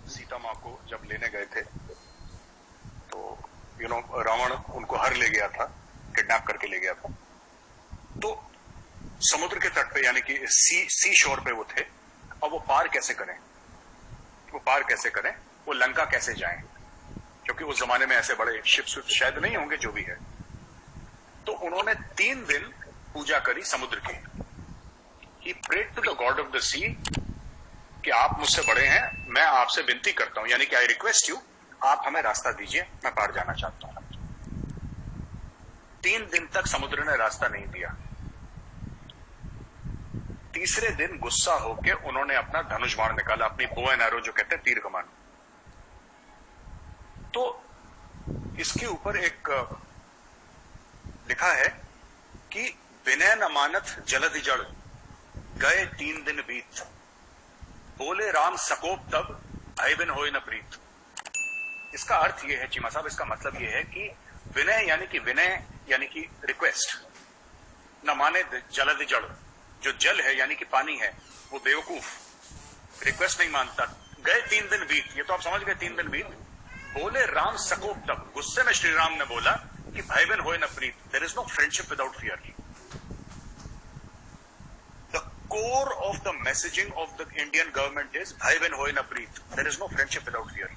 सीता माँ को जब लेने गए थे तो रावण उनको हर ले गया था, किडनैप करके ले गया था। तो समुद्र के तट पे यानी कि सी शोर पे वो थे। अब वो पार कैसे करें, वो लंका कैसे जाएं, क्योंकि उस जमाने में ऐसे बड़े शिप्स शायद नहीं होंगे, जो भी है। तो उन्होंने 3 दिन पूजा करी समुद्र की। He prayed to the God of the sea कि आप मुझसे बड़े हैं, मैं आपसे विनती करता हूं, यानी कि आई रिक्वेस्ट यू, आप हमें रास्ता दीजिए, मैं पार जाना चाहता हूं। 3 दिन तक समुद्र ने रास्ता नहीं दिया। तीसरे दिन गुस्सा होके उन्होंने अपना धनुष बाण निकाला, अपनी बो एंड एरो जो कहते हैं, तीर कमान। तो इसके ऊपर एक लिखा है कि विनय न मानत जलधि जड़, गए 3 दिन बीत, बोले राम सकोप तब, भय बिन होय न प्रीत। इसका अर्थ यह है चीमा साहब, इसका मतलब यह है कि विनय यानी कि रिक्वेस्ट, न माने जलधि जड़, जो जल है यानी कि पानी है, वो बेवकूफ, रिक्वेस्ट नहीं मानता। गए 3 दिन बीत, ये तो आप समझ गए 3 दिन बीत। बोले राम सकोप तब, गुस्से में श्री राम ने बोला कि भय बिन होय न प्रीत, there is no friendship without fear. The core of the messaging of the Indian government is bhai bin hoy na preet. There is no friendship without fear.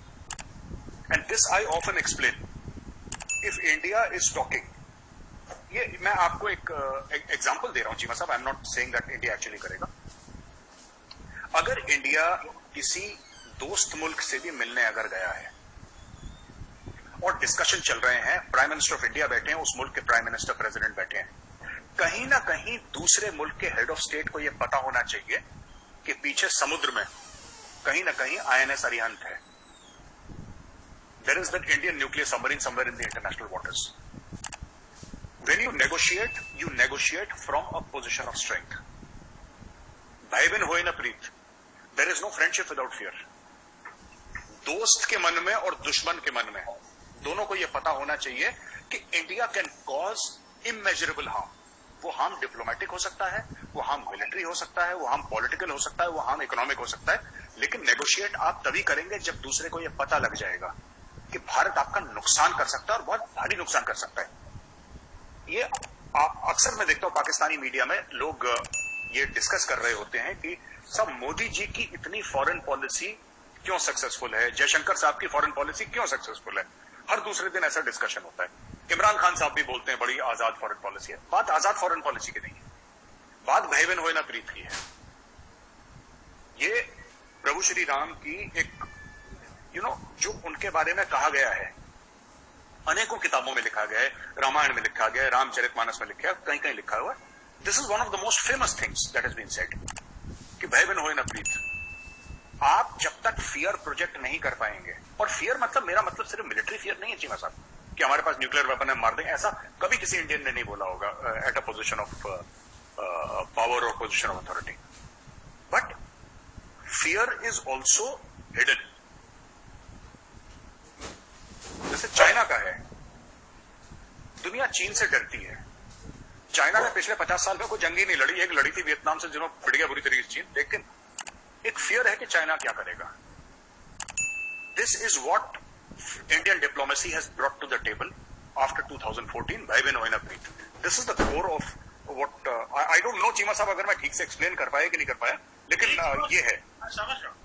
And this I often explain. If India is talking, ये मैं आपको एक example दे रहा हूं चीमा साहब, I am not saying that India actually करेगा। अगर India किसी दोस्त मुल्क से भी मिलने अगर गया है और डिस्कशन चल रहे हैं, प्राइम मिनिस्टर ऑफ इंडिया बैठे हैं, उस मुल्क के प्राइम मिनिस्टर प्रेसिडेंट बैठे हैं, कहीं ना कहीं दूसरे मुल्क के हेड ऑफ स्टेट को यह पता होना चाहिए कि पीछे समुद्र में कहीं ना कहीं INS अरिहंत है। There is that Indian nuclear submarine somewhere in the international waters. When you negotiate from a position of strength. भय बिन होय न प्रीत, there is no friendship without fear. दोस्त के मन में और दुश्मन के मन में दोनों को यह पता होना चाहिए कि India can cause immeasurable harm. वो हार्म डिप्लोमेटिक हो सकता है, वो हार्म मिलिट्री हो सकता है, वो हार्म पॉलिटिकल हो सकता है, वो हार्म इकोनॉमिक हो सकता है, लेकिन नेगोशिएट आप तभी करेंगे जब दूसरे को यह पता लग जाएगा कि भारत आपका नुकसान कर सकता है और बहुत भारी नुकसान कर सकता है। ये अक्सर मैं देखता हूं पाकिस्तानी मीडिया में लोग ये डिस्कस कर रहे होते हैं कि सब मोदी जी की इतनी फॉरेन पॉलिसी क्यों सक्सेसफुल है, जयशंकर साहब की फॉरेन पॉलिसी क्यों सक्सेसफुल है। हर दूसरे दिन ऐसा डिस्कशन होता है। इमरान खान साहब भी बोलते हैं बड़ी आजाद फॉरेन पॉलिसी है। बात आजाद फॉरेन पॉलिसी की नहीं है, बात भय बिन होय न प्रीत की है। ये प्रभु श्री राम की एक जो उनके बारे में कहा गया है, अनेकों किताबों में लिखा गया है, रामायण में लिखा गया है, रामचरितमानस में लिखा है, कहीं कहीं लिखा हुआ है। This is one of the most famous things that has been said कि भय बिन होय न प्रीत। आप जब तक फियर प्रोजेक्ट नहीं कर पाएंगे, और फियर मतलब, मेरा मतलब सिर्फ मिलिट्री फियर नहीं है चीमा साहब कि हमारे पास न्यूक्लियर वेपन है मार देंगे, ऐसा कभी किसी इंडियन ने नहीं बोला होगा at a position of power और position of authority. But fear is also hidden. जैसे चाइना का है, दुनिया चीन से डरती है। चाइना ने पिछले 50 साल में कोई जंग ही नहीं लड़ी, एक लड़ी थी वियतनाम से, जिन्होंने पिट गया बुरी तरीके से चीन, लेकिन एक फियर है कि चाइना क्या करेगा। This is what Indian diplomacy has brought to the table after 2014, bhai bin hoy na preet. This is the core of what I don't know Cheema साहब अगर मैं ठीक से एक्सप्लेन कर पाया कि नहीं कर पाया, लेकिन ये है। समझ रहा हूं।